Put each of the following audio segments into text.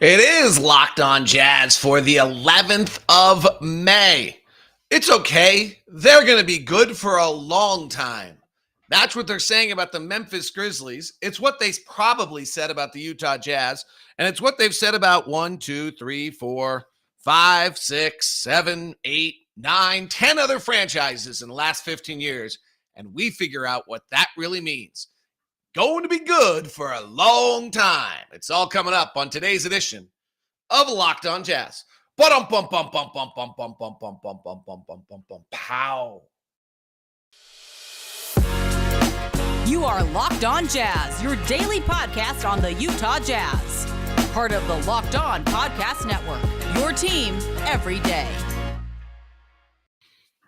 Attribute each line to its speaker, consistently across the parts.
Speaker 1: It is Locked On Jazz for the 11th of May. It's okay. They're going to be good for a long time. That's what they're saying about the Memphis Grizzlies. It's what they probably said about the Utah Jazz. And it's what they've said about 1, 2, 3, 4, 5, 6, 7, 8, 9, 10 other franchises in the last 15 years. And we figure out what that really means. Going to be good for a long time. It's all coming up on today's edition of Locked On Jazz. Pow.
Speaker 2: You are Locked On Jazz, your daily podcast on the Utah Jazz. Part of the Locked On Podcast Network, your team every day.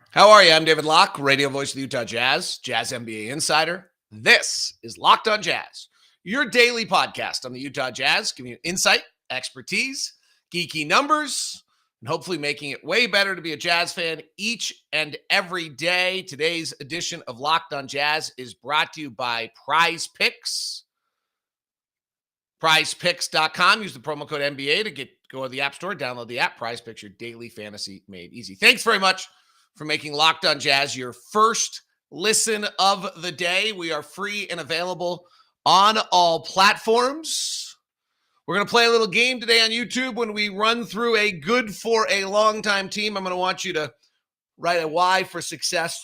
Speaker 1: How are you? I'm David Locke, radio voice of the Utah Jazz, Jazz NBA insider. This is Locked On Jazz, your daily podcast on the Utah Jazz, giving you insight, expertise, geeky numbers, and hopefully making it way better to be a Jazz fan each and every day. Today's edition of Locked On Jazz is brought to you by Prize Picks. PrizePicks.com. Use the promo code NBA to go to the App Store, download the app. Prize Picks, your daily fantasy made easy. Thanks very much for making Locked On Jazz your first listen of the day. We are free and available on all platforms. We're going to play a little game today on YouTube when we run through a good for a long time team. I'm going to want you to write a Y for success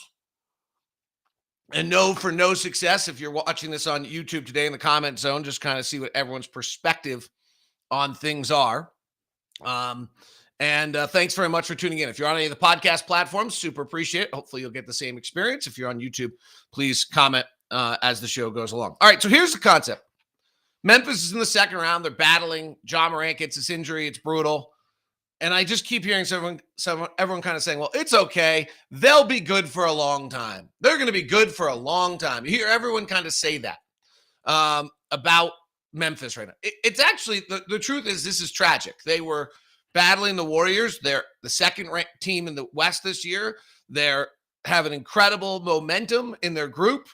Speaker 1: and no for no success. If you're watching this on YouTube today in the comment zone, just kind of see what everyone's perspective on things are. And thanks very much for tuning in. If you're on any of the podcast platforms, super appreciate it. Hopefully you'll get the same experience. If you're on YouTube, please comment as the show goes along. All right, so here's the concept. Memphis is in the second round. They're battling. Ja Morant gets this injury. It's brutal. And I just keep hearing everyone kind of saying, well, it's okay. They'll be good for a long time. They're going to be good for a long time. You hear everyone kind of say that about Memphis right now. It's actually, the truth is this is tragic. They were battling the Warriors. They're the second-ranked team in the West this year. They're having incredible momentum in their group.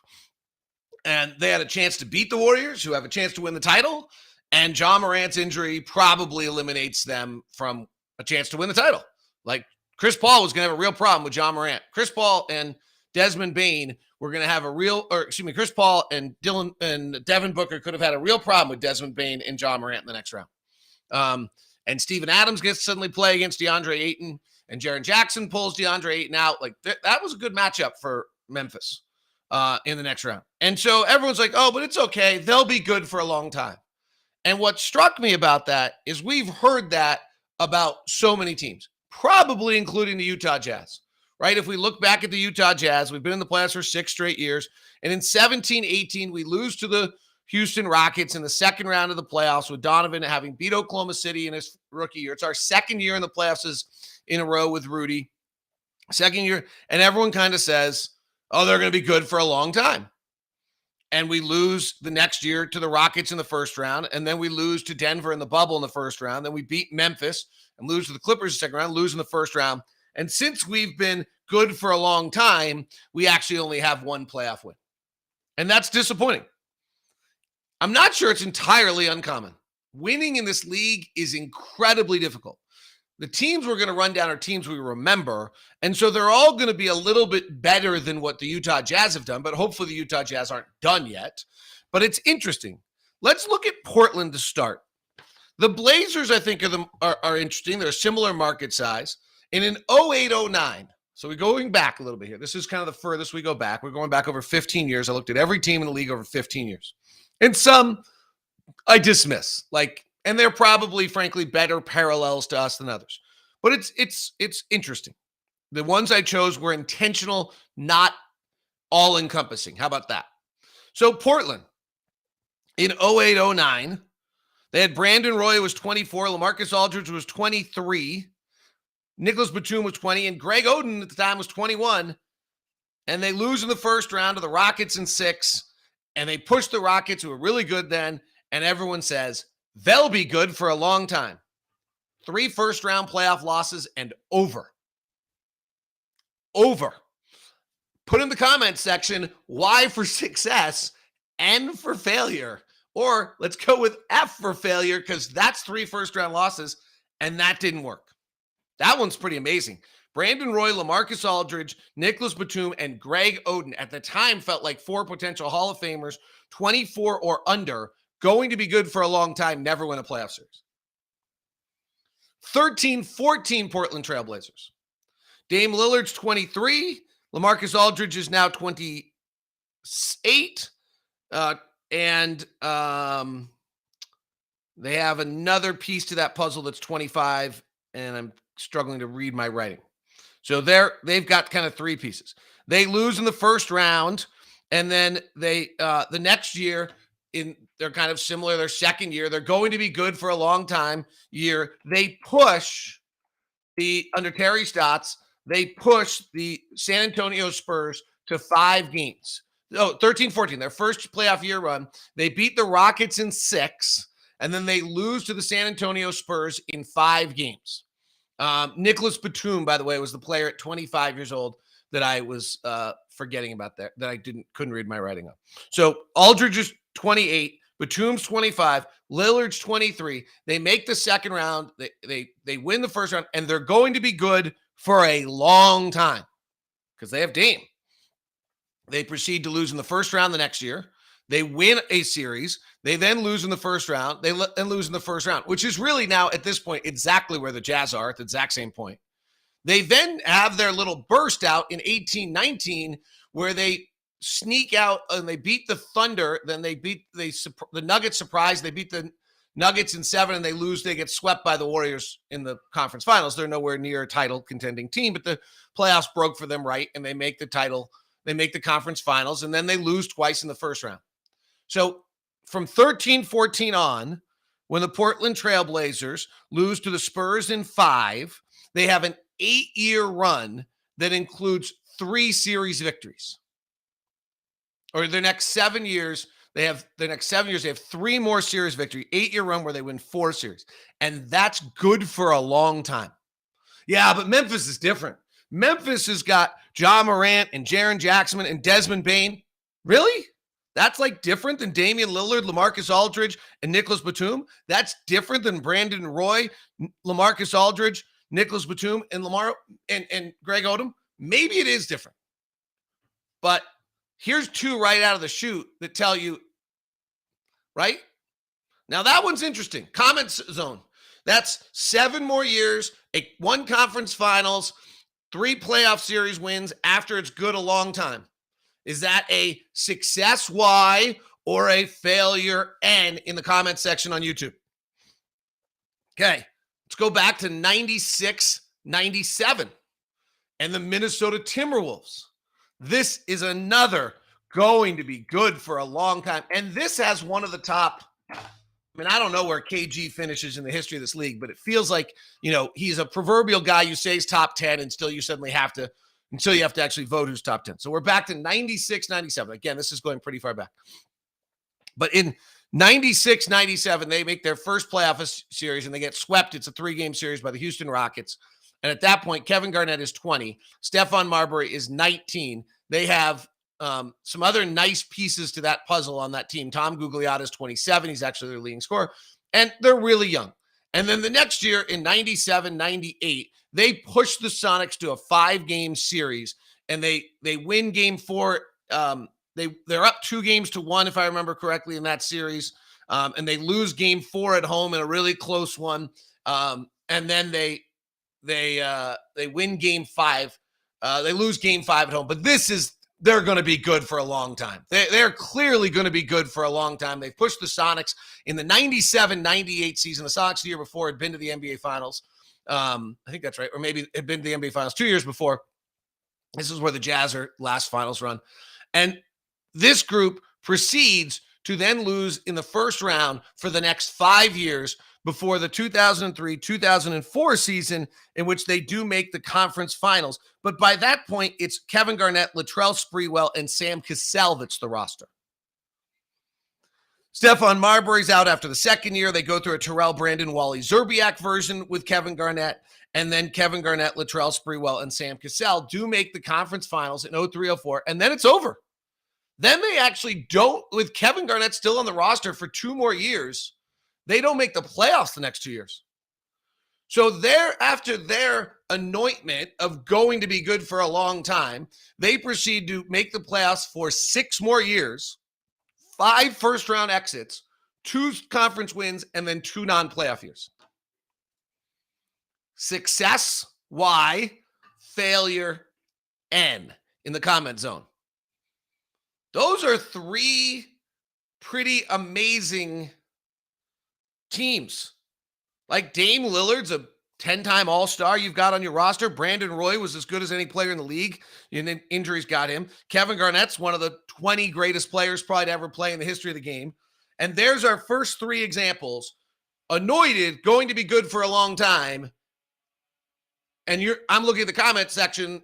Speaker 1: And they had a chance to beat the Warriors, who have a chance to win the title. And Ja Morant's injury probably eliminates them from a chance to win the title. Like, Chris Paul was going to have a real problem with Ja Morant. Chris Paul and Desmond Bane were going to have Chris Paul and Devin Booker could have had a real problem with Desmond Bane and Ja Morant in the next round. And Steven Adams gets to suddenly play against DeAndre Ayton, and Jaren Jackson pulls DeAndre Ayton out. Like, that was a good matchup for Memphis in the next round. And so everyone's like, oh, but it's okay. They'll be good for a long time. And what struck me about that is we've heard that about so many teams, probably including the Utah Jazz, right? If we look back at the Utah Jazz, we've been in the playoffs for 6 straight years. And in 17-18, we lose to the Houston Rockets in the second round of the playoffs with Donovan having beat Oklahoma City in his rookie year. It's our second year in the playoffs in a row with Rudy. Second year. And everyone kind of says, oh, they're going to be good for a long time. And we lose the next year to the Rockets in the first round. And then we lose to Denver in the bubble in the first round. Then we beat Memphis and lose to the Clippers in the second round, lose in the first round. And since we've been good for a long time, we actually only have one playoff win. And that's disappointing. I'm not sure it's entirely uncommon. Winning in this league is incredibly difficult. The teams we're going to run down are teams we remember, and so they're all going to be a little bit better than what the Utah Jazz have done, but hopefully the Utah Jazz aren't done yet. But it's interesting. Let's look at Portland to start. The Blazers, I think, are interesting. They're a similar market size. In an 08-09, so we're going back a little bit here. This is kind of the furthest we go back. We're going back over 15 years. I looked at every team in the league over 15 years. And some I dismiss, and they're probably, frankly, better parallels to us than others. But it's interesting. The ones I chose were intentional, not all-encompassing. How about that? So Portland, in 08-09, they had Brandon Roy was 24, LaMarcus Aldridge was 23, Nicholas Batum was 20, and Greg Oden at the time was 21. And they lose in the first round to the Rockets in 6. And they push the Rockets, who were really good then, and everyone says, they'll be good for a long time. 3 first-round playoff losses and over. Put in the comments section, why for success and for failure Or let's go with F for failure, because that's 3 first-round losses, and that didn't work. That one's pretty amazing. Brandon Roy, LaMarcus Aldridge, Nicholas Batum, and Greg Oden at the time felt like 4 potential Hall of Famers, 24 or under, going to be good for a long time, never win a playoff series. 13-14 Portland Trailblazers. Dame Lillard's 23. LaMarcus Aldridge is now 28. And they have another piece to that puzzle that's 25, and I'm struggling to read my writing. So they've got kind of 3 pieces. They lose in the first round, and then they the next year they're kind of similar. Their second year, they're going to be good for a long time. They push under Terry Stotts. They push the San Antonio Spurs to 5 games. 13-14, their first playoff year run. They beat the Rockets in 6, and then they lose to the San Antonio Spurs in 5 games. Nicholas Batum, by the way, was the player at 25 years old that I was forgetting about that I couldn't read my writing up. So Aldridge is 28, Batum's 25, Lillard's 23. They make the second round. They win the first round, and they're going to be good for a long time because they have Dame. They proceed to lose in the first round the next year. They win a series. They then lose in the first round. They then lose in the first round, which is really now at this point exactly where the Jazz are at the exact same point. They then have their little burst out in 18-19 where they sneak out and they beat the Thunder. Then the Nuggets surprise. They beat the Nuggets in 7 and they lose. They get swept by the Warriors in the conference finals. They're nowhere near a title contending team, but the playoffs broke for them, right? And they make the title. They make the conference finals, and then they lose twice in the first round. So from 13-14 on, when the Portland Trailblazers lose to the Spurs in 5, they have an 8-year run that includes 3 series victories. Or their next 7 years, they have 3 more series victory, 8-year run where they win 4 series. And that's good for a long time. Yeah, but Memphis is different. Memphis has got Ja Morant and Jaren Jackson and Desmond Bane. Really? That's like different than Damian Lillard, LaMarcus Aldridge, and Nicholas Batum? That's different than Brandon Roy, LaMarcus Aldridge, Nicholas Batum, and Greg Oden? Maybe it is different. But here's 2 right out of the chute that tell you, right? Now that one's interesting. Comment zone. That's 7 more years, 1 conference finals, 3 playoff series wins after it's good a long time. Is that a success Y or a failure N in the comment section on YouTube? Okay, let's go back to 96-97 and the Minnesota Timberwolves. This is another going to be good for a long time. And this has one of the top, I don't know where KG finishes in the history of this league, but it feels like, he's a proverbial guy you say is top 10 and still you suddenly have to, until you have to actually vote who's top 10. So we're back to 96-97. Again, this is going pretty far back. But in 96-97, they make their first playoff series and they get swept. It's a 3-game series by the Houston Rockets. And at that point, Kevin Garnett is 20. Stephon Marbury is 19. They have some other nice pieces to that puzzle on that team. Tom Gugliotta is 27. He's actually their leading scorer. And they're really young. And then the next year in 97-98, they push the Sonics to a 5-game series. And they win game 4. They're up 2-1, if I remember correctly, in that series. And they lose game 4 at home in a really close one. And then they win game 5. They lose game 5 at home. But they're going to be good for a long time. They're clearly going to be good for a long time. They pushed the Sonics in the 97-98 season. The Sonics the year before had been to the NBA Finals. I think that's right. Or maybe had been to the NBA Finals 2 years before. This is where the Jazz are last finals run. And this group proceeds to then lose in the first round for the next 5 years before the 2003-2004 season, in which they do make the conference finals. But by that point, it's Kevin Garnett, Latrell Sprewell, and Sam Cassell that's the roster. Stephon Marbury's out after the second year. They go through a Terrell Brandon, Wally Zerbiak version with Kevin Garnett. And then Kevin Garnett, Latrell Sprewell, and Sam Cassell do make the conference finals in 03-04. And then it's over. Then they actually don't, with Kevin Garnett still on the roster for 2 more years, they don't make the playoffs the next 2 years. So after their anointment of going to be good for a long time, they proceed to make the playoffs for 6 more years, 5 first-round exits, 2 conference wins, and then 2 non-playoff years. Success, Y. Failure, N. In the comment zone. Those are 3 pretty amazing teams. Like Dame Lillard's a 10-time All-Star you've got on your roster. Brandon Roy was as good as any player in the league. And then injuries got him. Kevin Garnett's one of the 20 greatest players probably to ever play in the history of the game. And there's our first 3 examples. Anointed, going to be good for a long time. And I'm looking at the comment section.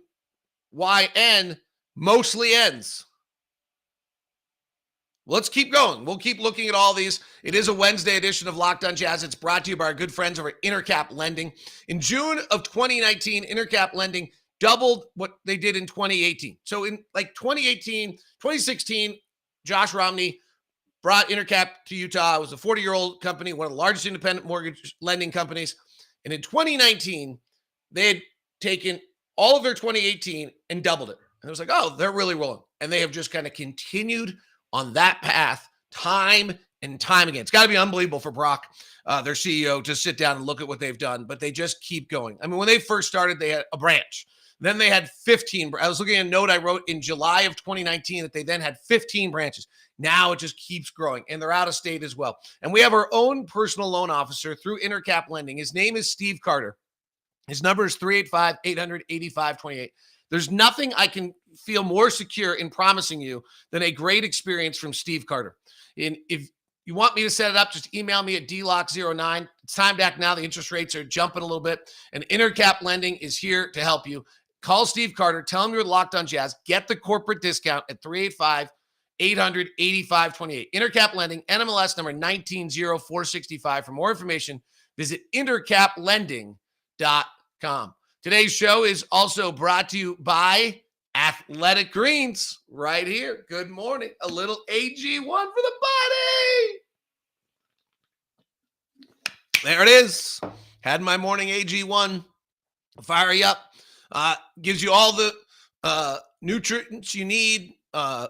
Speaker 1: YN mostly ends. Let's keep going. We'll keep looking at all these. It is a Wednesday edition of Locked On Jazz. It's brought to you by our good friends over at Intercap Lending. In June of 2019, Intercap Lending doubled what they did in 2018. So in 2016, Josh Romney brought Intercap to Utah. It was a 40-year-old company, one of the largest independent mortgage lending companies. And in 2019, they had taken all of their 2018 and doubled it. And it was like, oh, they're really rolling. And they have just kind of continued on that path time and time again. It's got to be unbelievable for Brock, their CEO, to sit down and look at what they've done, but they just keep going. I mean, when they first started, they had a branch. Then they had 15. I was looking at a note I wrote in July of 2019 that they then had 15 branches. Now it just keeps growing, and they're out of state as well. And we have our own personal loan officer through Intercap Lending. His name is Steve Carter. His number is 385-800-8528. There's nothing I can feel more secure in promising you than a great experience from Steve Carter. And if you want me to set it up, just email me at dlock09. It's time to act now. The interest rates are jumping a little bit, and Intercap Lending is here to help you. Call Steve Carter. Tell him you're Locked On Jazz. Get the corporate discount at 385-800-8528. Intercap Lending, NMLS number 190465. For more information, visit intercaplending.com. Today's show is also brought to you by Athletic Greens right here. Good morning. A little AG1 for the body. There it is. Had my morning AG1. Fire you up. Gives you all the nutrients you need. An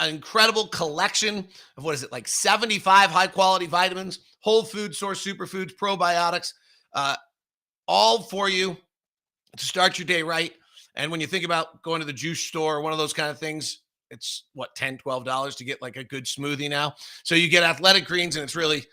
Speaker 1: incredible collection of, what is it, like 75 high-quality vitamins, whole food source superfoods, probiotics, all for you to start your day right. And when you think about going to the juice store or one of those kind of things, it's what, $10, $12 to get like a good smoothie now. So you get Athletic Greens, and it's really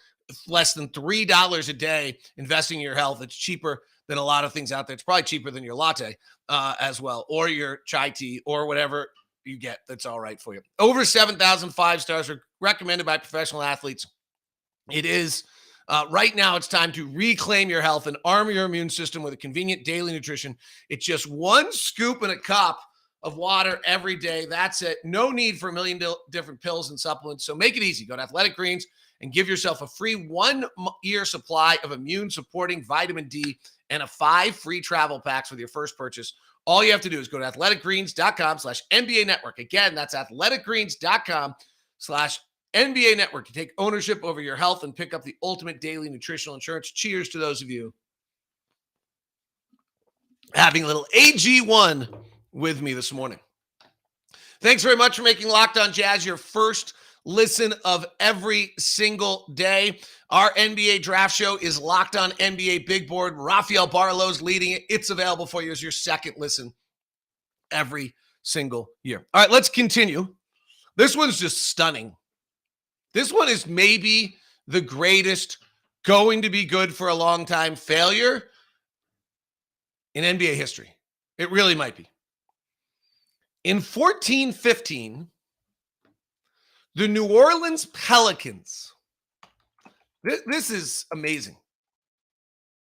Speaker 1: less than $3 a day investing in your health. It's cheaper than a lot of things out there. It's probably cheaper than your latte as well, or your chai tea, or whatever you get that's all right for you. Over 7,000 5-stars are recommended by professional athletes. It is right now, it's time to reclaim your health and arm your immune system with a convenient daily nutrition. It's just 1 scoop in a cup of water every day. That's it. No need for a million different pills and supplements. So make it easy. Go to Athletic Greens and give yourself a free 1-year supply of immune-supporting vitamin D and a 5 free travel packs with your first purchase. All you have to do is go to athleticgreens.com/NBA Network. Again, that's athleticgreens.com/NBA Network to take ownership over your health and pick up the ultimate daily nutritional insurance. Cheers to those of you having a little AG1 with me this morning. Thanks very much for making Locked On Jazz your first listen of every single day. Our NBA draft show is Locked On NBA Big Board. Rafael Barlow's leading it. It's available for you as your second listen every single year. All right, let's continue. This one's just stunning. This one is maybe the greatest going to be good for a long time failure in NBA history. It really might be. In 14-15, the New Orleans Pelicans, this is amazing.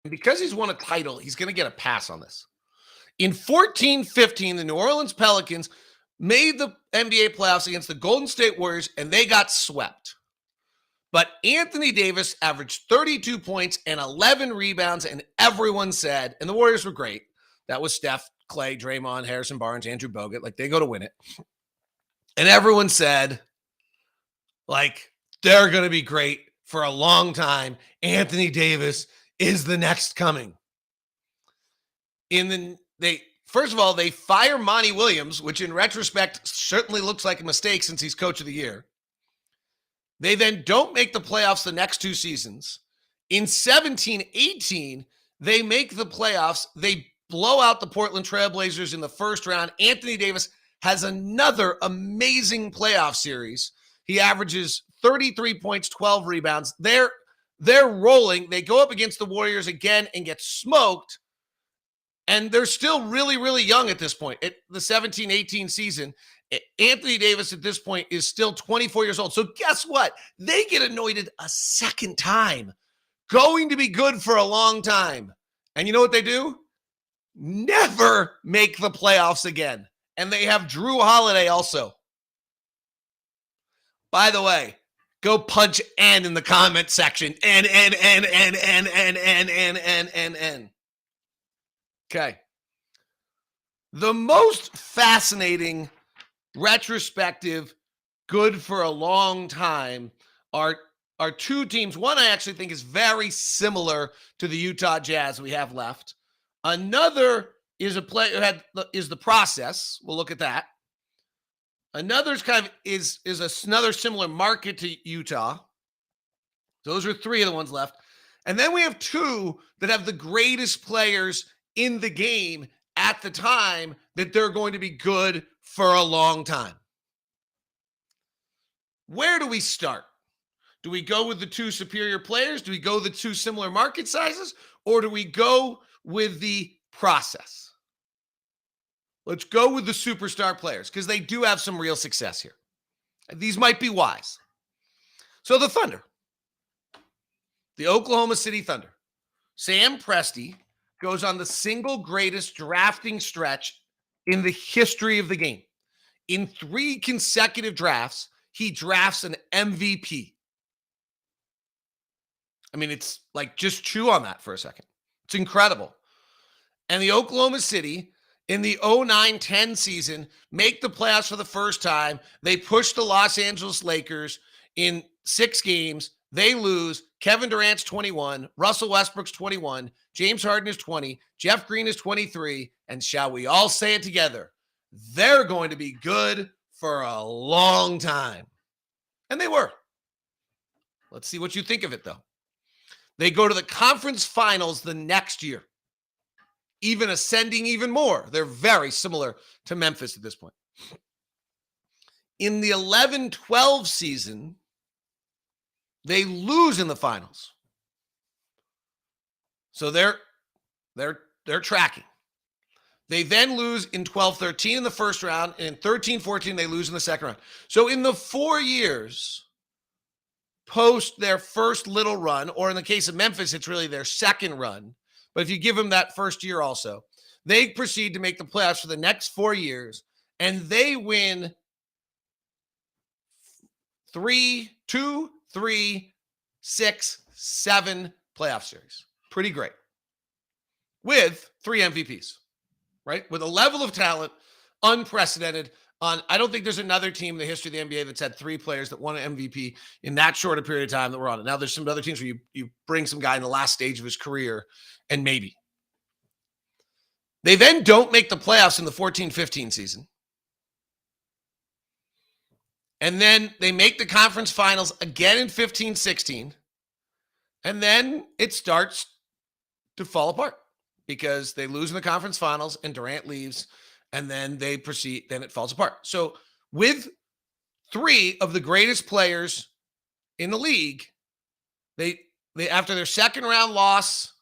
Speaker 1: And because he's won a title, he's going to get a pass on this. In 14-15, the New Orleans Pelicans made the NBA playoffs against the Golden State Warriors, and they got swept. But Anthony Davis averaged 32 points and 11 rebounds, and everyone said, and the Warriors were great. That was Steph, Clay, Draymond, Harrison Barnes, Andrew Bogut. Like, they go to win it. And everyone said, like, they're going to be great for a long time. Anthony Davis is the next coming. First of all, they fire Monty Williams, which in retrospect certainly looks like a mistake since he's coach of the year. They then don't make the playoffs the next 2 seasons. In 17-18, they make the playoffs. They blow out the Portland Trailblazers in the first round. Anthony Davis has another amazing playoff series. He averages 33 points, 12 rebounds. They're rolling. They go up against the Warriors again and get smoked. And they're still really, really young at this point. At the 17-18 season, Anthony Davis at this point is still 24 years old. So guess what? They get anointed a second time. Going to be good for a long time. And you know what they do? Never make the playoffs again. And they have Drew Holiday also. By the way, go punch N in the comment section. N. Okay. The most fascinating retrospective, good for a long time are 2 teams. One I actually think is very similar to the Utah Jazz we have left. Another is a player is the process. We'll look at that. Another's kind of is another similar market to Utah. Those are 3 of the ones left. And then we have 2 that have the greatest players in the game at the time that they're going to be good for a long time. Where do we start? Do we go with the 2 superior players? Do we go with the 2 similar market sizes? Or do we go with the process? Let's go with the superstar players because they do have some real success here. These might be wise. So the Thunder, the Oklahoma City Thunder, Sam Presti goes on the single greatest drafting stretch in the history of the game. In 3 consecutive drafts, he drafts an MVP. I mean, it's like, just chew on that for a second. It's incredible. And the Oklahoma City, in the 09-10 season, make the playoffs for the first time. They push the Los Angeles Lakers in 6 games. They lose. Kevin Durant's 21. Russell Westbrook's 21. James Harden is 20. Jeff Green is 23. And shall we all say it together? They're going to be good for a long time. And they were. Let's see what you think of it, though. They go to the conference finals the next year, even ascending even more. They're very similar to Memphis at this point. In the 11-12 season, they lose in the finals. So they're tracking. They then lose in 12-13 in the first round, and in 13-14 they lose in the second round. So in the 4 years post their first little run, or in the case of Memphis, it's really their second run, but if you give them that first year also, they proceed to make the playoffs for the next 4 years, and they win 3, 6, 7 playoff series. Pretty great. With 3 MVPs, right? With a level of talent unprecedented. I don't think there's another team in the history of the NBA that's had 3 players that won an MVP in that short a period of time that we're on it. Now, there's some other teams where you bring some guy in the last stage of his career, and maybe. They then don't make the playoffs in the 14-15 season. And then they make the conference finals again in 15-16. And then it starts to fall apart because they lose in the conference finals and Durant leaves. And then they proceed, then it falls apart. So with 3 of the greatest players in the league, they after their second round loss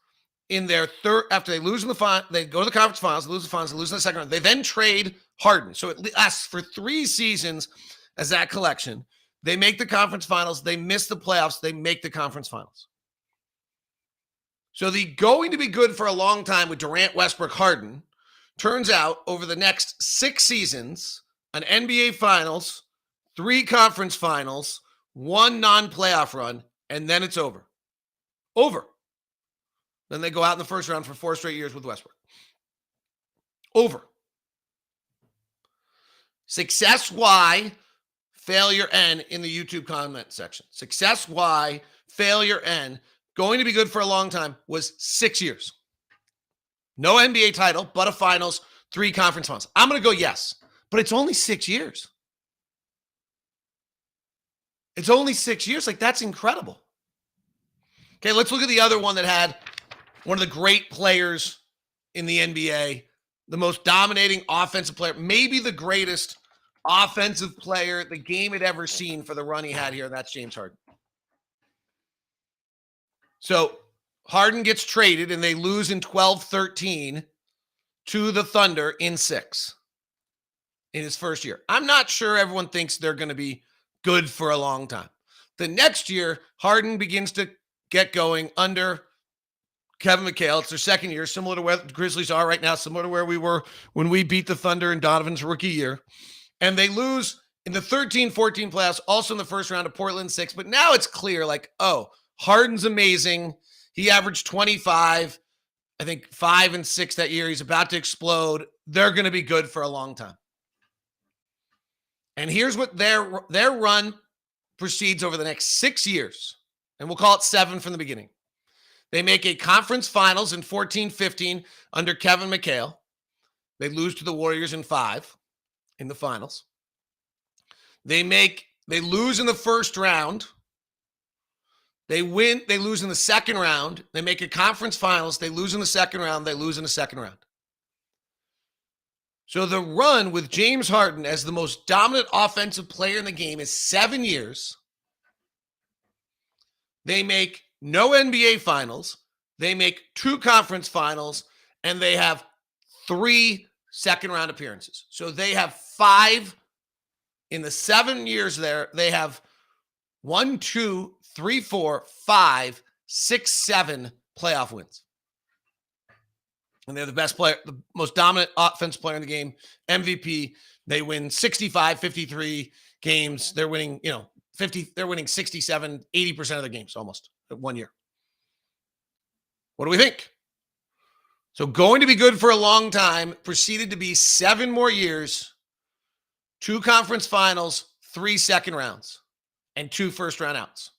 Speaker 1: in their third, after they lose in the final, they go to the conference finals, lose the finals, they lose in the second round. They then trade Harden. So it lasts for 3 seasons as that collection. They make the conference finals. They miss the playoffs. They make the conference finals. So the going to be good for a long time with Durant, Westbrook, Harden turns out over the next 6 seasons, an NBA Finals, 3 conference finals, 1 non-playoff run, and then it's over. Over. Then they go out in the first round for 4 straight years with Westbrook. Over. Success, why? failure N in the YouTube comment section. Success Y, failure N, going to be good for a long time was 6 years. No NBA title, but a finals, 3 conference finals. I'm going to go yes, but it's only 6 years. It's only 6 years. Like, that's incredible. Okay, let's look at the other one that had one of the great players in the NBA, the most dominating offensive player, maybe the greatest offensive player the game had ever seen for the run he had here, and that's James Harden. So Harden gets traded, and they lose in 12-13 to the Thunder in 6 in his first year. I'm not sure everyone thinks they're going to be good for a long time. The next year, Harden begins to get going under Kevin McHale. It's their second year, similar to where the Grizzlies are right now, similar to where we were when we beat the Thunder in Donovan's rookie year. And they lose in the 13-14 playoffs, also in the first round of Portland 6. But now it's clear, like, oh, Harden's amazing. He averaged 25, I think 5 and 6 that year. He's about to explode. They're going to be good for a long time. And here's what their run proceeds over the next 6 years. And we'll call it 7 from the beginning. They make a conference finals in 14-15 under Kevin McHale. They lose to the Warriors in 5 in the finals. They lose in the first round. They lose in the second round. They make a conference finals. They lose in the second round. They lose in the second round. So the run with James Harden as the most dominant offensive player in the game is 7 years. They make no NBA finals. They make 2 conference finals, and they have 3 second-round appearances. So they have 5 in the 7 years there. They have 1, 2, 3, 4, 5, 6, 7 playoff wins. And they're the best player, the most dominant offensive player in the game, MVP. They win 65, 53 games. They're winning, 50, they're winning 67, 80% of the games almost at 1 year. What do we think? So going to be good for a long time, proceeded to be 7 more years, 2 conference finals, 3 second rounds, and 2 first round outs.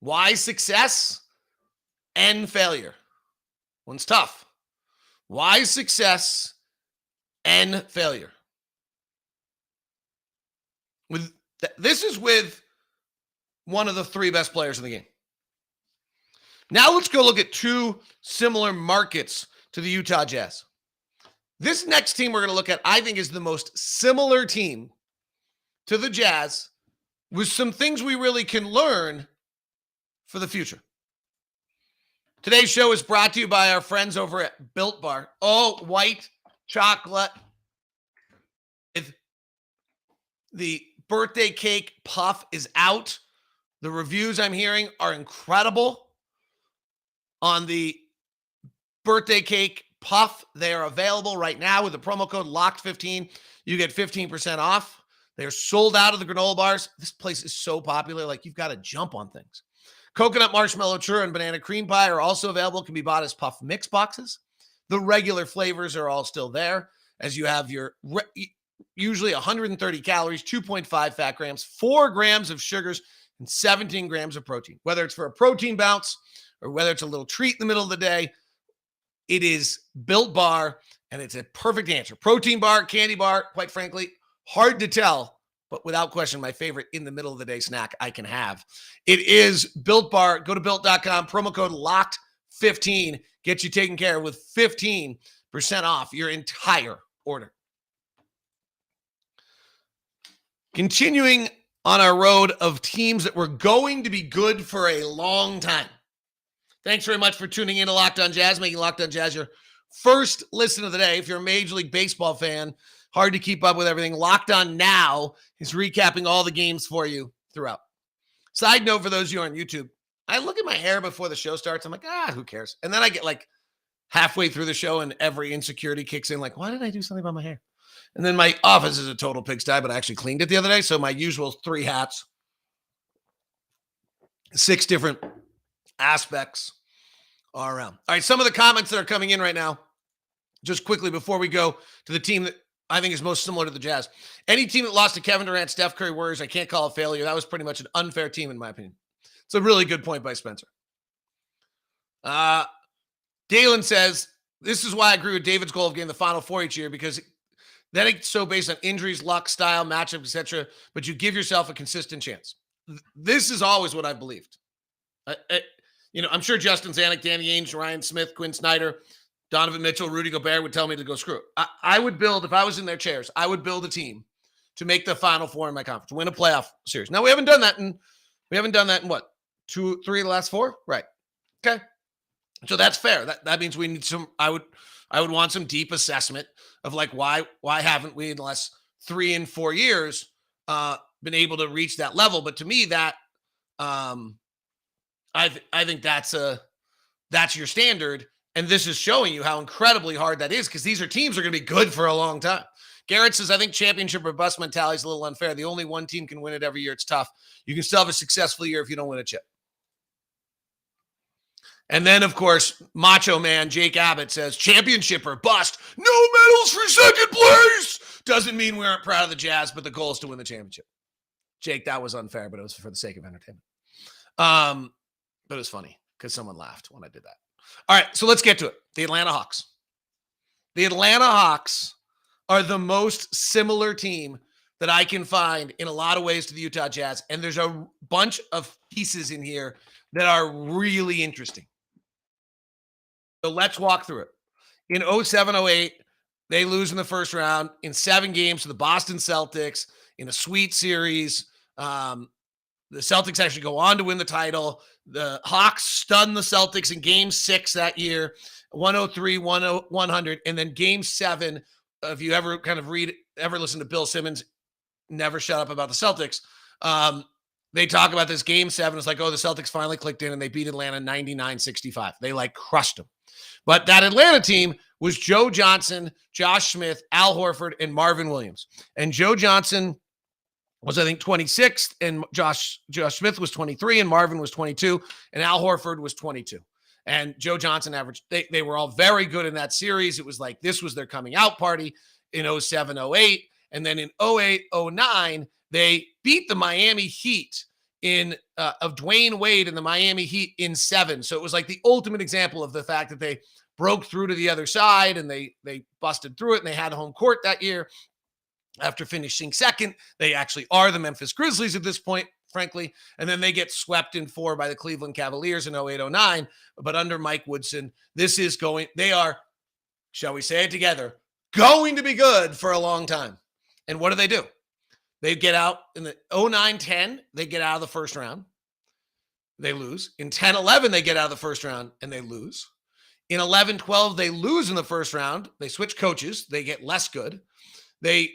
Speaker 1: Why success and failure? One's tough. Why success and failure? This is with one of the 3 best players in the game. Now let's go look at 2 similar markets to the Utah Jazz. This next team we're going to look at, I think, is the most similar team to the Jazz with some things we really can learn for the future. Today's show is brought to you by our friends over at Built Bar. Oh, white chocolate. The birthday cake puff is out. The reviews I'm hearing are incredible on the birthday cake puff. They are available right now with the promo code LOCKED15. You get 15% off. They're sold out of the granola bars. This place is so popular, like you've got to jump on things. Coconut marshmallow churro and banana cream pie are also available. Can be bought as puff mix boxes. The regular flavors are all still there, as you have your usually 130 calories, 2.5 fat grams, 4 grams of sugars, and 17 grams of protein. Whether it's for a protein bounce or whether it's a little treat in the middle of the day, it is Built Bar, and it's a perfect answer. Protein bar, candy bar, quite frankly, hard to tell, but without question, my favorite in the middle of the day snack I can have. It is Built Bar. Go to Built.com, promo code LOCKED15. Get you taken care of with 15% off your entire order. Continuing on our road of teams that were going to be good for a long time. Thanks very much for tuning in to Locked On Jazz, making Locked On Jazz your first listen of the day. If you're a Major League Baseball fan, hard to keep up with everything. Locked On Now is recapping all the games for you throughout. Side note for those of you on YouTube, I look at my hair before the show starts. I'm like, who cares? And then I get like halfway through the show and every insecurity kicks in. Like, why did I do something about my hair? And then my office is a total pigsty, but I actually cleaned it the other day. So my usual 3 hats, 6 different aspects are around. All right, some of the comments that are coming in right now, just quickly before we go to the team that I think is most similar to the Jazz. Any team that lost to Kevin Durant, Steph Curry, Warriors, I can't call a failure. That was pretty much an unfair team, in my opinion. It's a really good point by Spencer. Dalen says, this is why I agree with David's goal of getting the Final Four each year, because that ain't so based on injuries, luck, style, matchup, etc. But you give yourself a consistent chance. This is always what I believed. I'm sure Justin Zanuck, Danny Ainge, Ryan Smith, Quinn Snyder, Donovan Mitchell, Rudy Gobert would tell me to go screw it. I would build, if I was in their chairs, I would build a team to make the Final Four in my conference, win a playoff series. Now, we haven't done that in what? 2, 3 of the last 4? Right. Okay. So that's fair. That means we need some, I would want some deep assessment of like, why haven't we in the last 3 and 4 years been able to reach that level? But to me, that I think that's your standard. And this is showing you how incredibly hard that is, because these are teams that are going to be good for a long time. Garrett says, I think championship or bust mentality is a little unfair. The only one team can win it every year. It's tough. You can still have a successful year if you don't win a chip. And then, of course, Macho Man Jake Abbott says, championship or bust. No medals for second place. Doesn't mean we aren't proud of the Jazz, but the goal is to win the championship. Jake, that was unfair, but it was for the sake of entertainment. But it was funny because someone laughed when I did that. All right, so let's get to it. The Atlanta Hawks. The Atlanta Hawks are the most similar team that I can find in a lot of ways to the Utah Jazz. And there's a bunch of pieces in here that are really interesting. So let's walk through it. In 07-08, they lose in the first round in 7 games to the Boston Celtics in a sweet series. The Celtics actually go on to win the title. The Hawks stun the Celtics in game 6 that year, 103-100. And then game 7, if you ever listen to Bill Simmons, never shut up about the Celtics. They talk about this game 7. It's like, oh, the Celtics finally clicked in and they beat Atlanta 99-65. They crushed them. But that Atlanta team was Joe Johnson, Josh Smith, Al Horford, and Marvin Williams. And Joe Johnson was, I think, 26, and Josh Smith was 23, and Marvin was 22, and Al Horford was 22. And Joe Johnson averaged, they were all very good in that series. It was like this was their coming out party in 07-08. And then in 08-09, they beat the Miami Heat of Dwayne Wade and the Miami Heat in 7. So it was like the ultimate example of the fact that they broke through to the other side and they busted through it, and they had home court that year. After finishing second, they actually are the Memphis Grizzlies at this point, frankly. And then they get swept in 4 by the Cleveland Cavaliers in 08-09. But under Mike Woodson, they are, shall we say it together, going to be good for a long time. And what do? They get out in the 09-10, they get out of the first round. They lose. In 10-11, they get out of the first round and they lose. In 11-12, they lose in the first round. They switch coaches. They get less good. They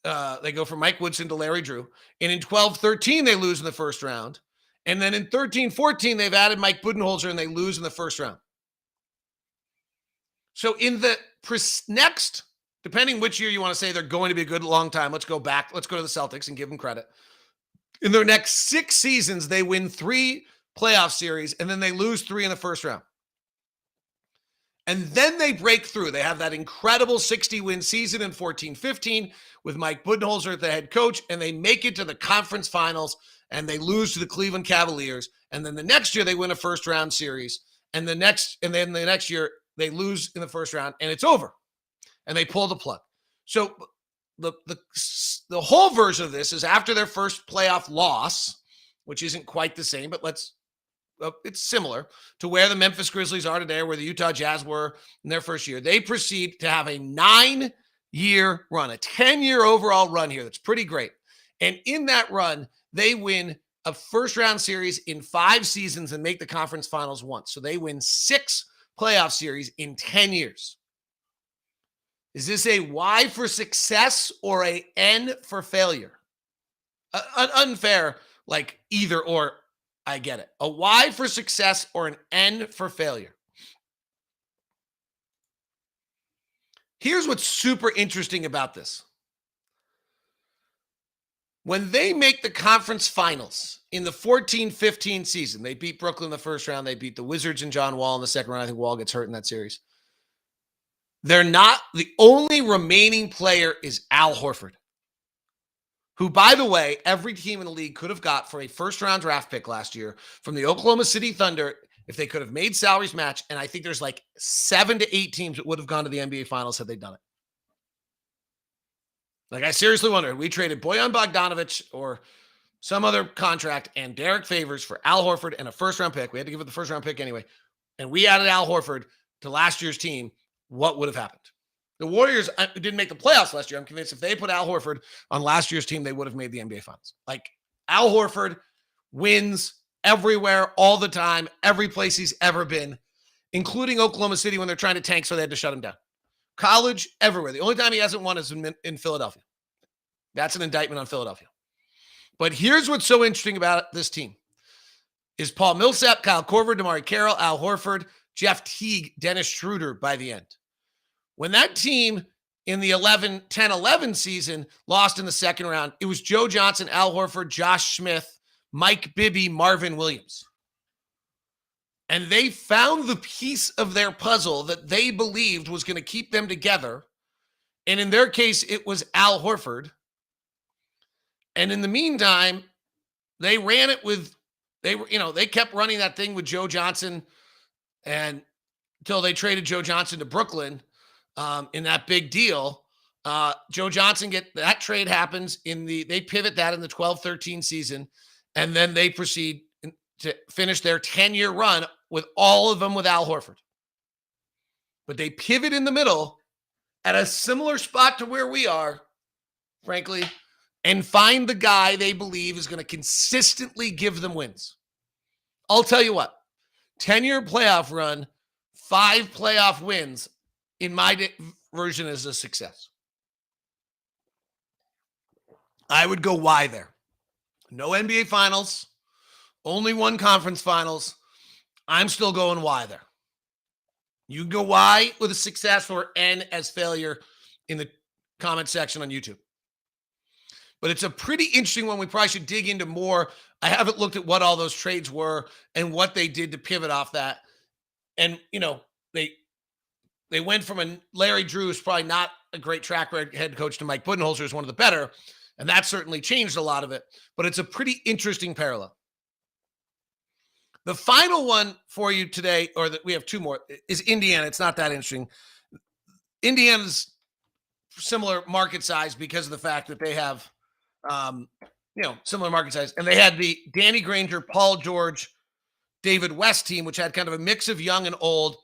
Speaker 1: go from Mike Woodson to Larry Drew. And in 12-13, they lose in the first round. And then in 13-14, they've added Mike Budenholzer and they lose in the first round. So in the next, depending which year you want to say they're going to be a good long time, let's go back. Let's go to the Celtics and give them credit. In their next 6 seasons, they win 3 playoff series and then they lose 3 in the first round. And then they break through. They have that incredible 60-win season in 14-15 with Mike Budenholzer as the head coach, and they make it to the conference finals, and they lose to the Cleveland Cavaliers. And then the next year, they win a first-round series. And then the next year, they lose in the first round, and it's over. And they pull the plug. So the whole version of this is after their first playoff loss, which isn't quite the same, but it's similar to where the Memphis Grizzlies are today, where the Utah Jazz were in their first year. They proceed to have a 9-year run, a 10-year overall run here. That's pretty great. And in that run, they win a first-round series in 5 seasons and make the conference finals once. So they win 6 playoff series in 10 years. Is this a Y for success or a N for failure? Unfair, like either or. I get it. A Y for success or an N for failure. Here's what's super interesting about this. When they make the conference finals in the 14-15 season, they beat Brooklyn in the first round. They beat the Wizards and John Wall in the second round. I think Wall gets hurt in that series. They're not. The only remaining player is Al Horford, who, by the way, every team in the league could have got for a first-round draft pick last year from the Oklahoma City Thunder if they could have made salaries match. And I think there's like 7 to 8 teams that would have gone to the NBA Finals had they done it. Like, I seriously wonder, we traded Bojan Bogdanovic or some other contract and Derek Favors for Al Horford and a first-round pick. We had to give it the first-round pick anyway. And we added Al Horford to last year's team. What would have happened? The Warriors didn't make the playoffs last year. I'm convinced if they put Al Horford on last year's team, they would have made the NBA Finals. Like, Al Horford wins everywhere, all the time, every place he's ever been, including Oklahoma City when they're trying to tank, so they had to shut him down. College, everywhere. The only time he hasn't won is in Philadelphia. That's an indictment on Philadelphia. But here's what's so interesting about this team is Paul Millsap, Kyle Korver, DeMar Carroll, Al Horford, Jeff Teague, Dennis Schroeder by the end. When that team in the 10-11 season lost in the second round, it was Joe Johnson, Al Horford, Josh Smith, Mike Bibby, Marvin Williams. And they found the piece of their puzzle that they believed was going to keep them together. And in their case, it was Al Horford. And in the meantime, they ran it with, they kept running that thing with Joe Johnson and until they traded Joe Johnson to Brooklyn in that big deal. Joe Johnson that trade happens they pivot that in the 12-13 season. And then they proceed to finish their 10-year run with all of them with Al Horford. But they pivot in the middle at a similar spot to where we are, frankly, and find the guy they believe is going to consistently give them wins. I'll tell you what, 10-year playoff run, 5 playoff wins, in my version is a success. I would go Y there. No NBA Finals, only one conference finals. I'm still going Y there. You can go Y with a success or N as failure in the comment section on YouTube. But it's a pretty interesting one. We probably should dig into more. I haven't looked at what all those trades were and what they did to pivot off that. And, they went from a Larry Drew, who's probably not a great track record head coach, to Mike Budenholzer, who's one of the better. And that certainly changed a lot of it. But it's a pretty interesting parallel. The final one for you today, or that we have 2 more, is Indiana. It's not that interesting. Indiana's similar market size because of the fact that they have, similar market size. And they had the Danny Granger, Paul George, David West team, which had kind of a mix of young and old.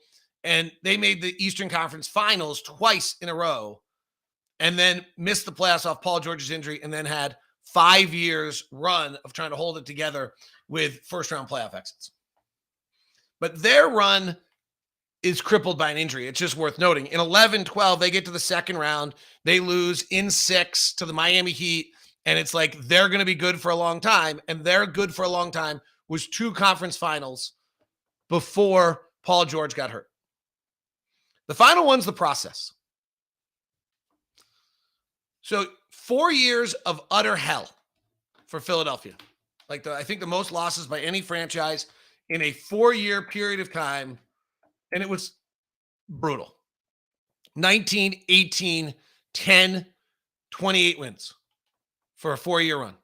Speaker 1: And they made the Eastern Conference Finals twice in a row and then missed the playoffs off Paul George's injury and then had 5 years run of trying to hold it together with first-round playoff exits. But their run is crippled by an injury. It's just worth noting. In 11-12, they get to the second round. They lose in 6 to the Miami Heat, and it's like they're going to be good for a long time, and their good for a long time was 2 conference finals before Paul George got hurt. The final one's the process. So 4 years of utter hell for Philadelphia. I think the most losses by any franchise in a 4-year period of time. And it was brutal. 19, 18, 10, 28 wins for a 4-year run.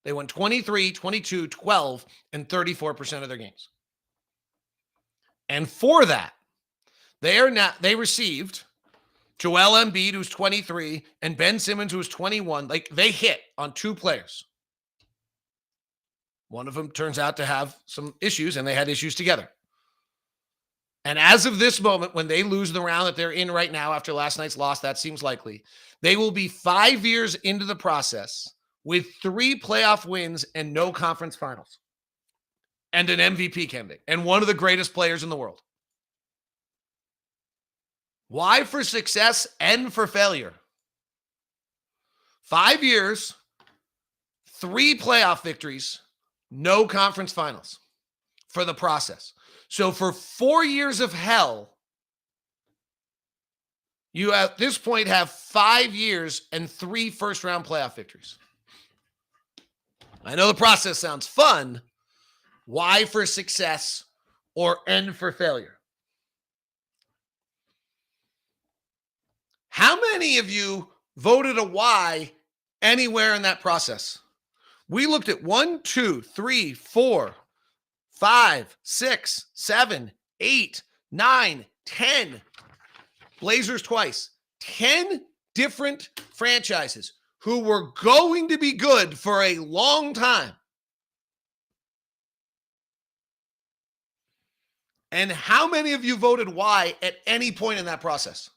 Speaker 1: They won 23, 22, 12, and 34% of their games. And for that, they received Joel Embiid, who's 23, and Ben Simmons, who's 21. They hit on 2 players. One of them turns out to have some issues, and they had issues together. And as of this moment, when they lose the round that they're in right now after last night's loss, that seems likely, they will be 5 years into the process with 3 playoff wins and no conference finals and an MVP candidate and one of the greatest players in the world. Y for success, N for failure. 5 years, 3 playoff victories, no conference finals for the process. So for 4 years of hell, you at this point have 5 years and 3 first-round playoff victories. I know the process sounds fun. Y for success or N for failure. How many of you voted a Y anywhere in that process? We looked at 1, 2, 3, 4, 5, 6, 7, 8, 9, 10. Blazers twice. 10 different franchises who were going to be good for a long time. And how many of you voted Y at any point in that process?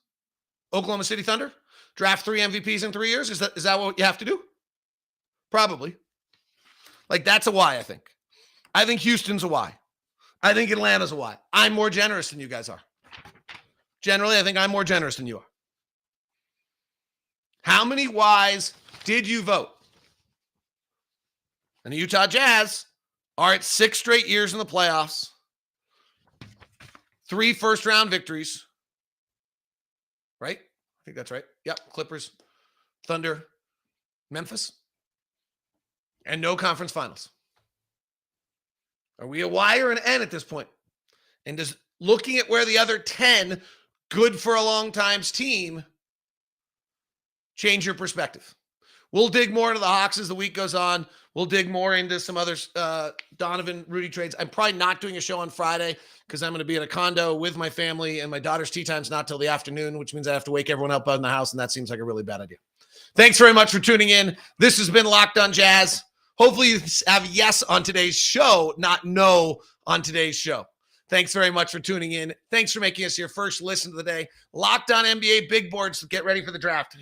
Speaker 1: Oklahoma City Thunder? Draft 3 MVPs in 3 years? Is that what you have to do? Probably. Like, that's a Y, I think. I think Houston's a Y. I think Atlanta's a Y. I'm more generous than you guys are. Generally, I think I'm more generous than you are. How many Ys did you vote? And the Utah Jazz are at 6 straight years in the playoffs. 3 first-round victories. Right? I think that's right. Yep. Clippers, Thunder, Memphis. And no conference finals. Are we a Y or an N at this point? And does looking at where the other 10 good for a long time's team change your perspective? We'll dig more into the Hawks as the week goes on. We'll dig more into some other Donovan, Rudy trades. I'm probably not doing a show on Friday because I'm going to be in a condo with my family, and my daughter's tea time's not till the afternoon, which means I have to wake everyone up in the house, and that seems like a really bad idea. Thanks very much for tuning in. This has been Locked on Jazz. Hopefully you have yes on today's show, not no on today's show. Thanks very much for tuning in. Thanks for making us your first listen of the day. Locked on NBA big boards. Get ready for the draft.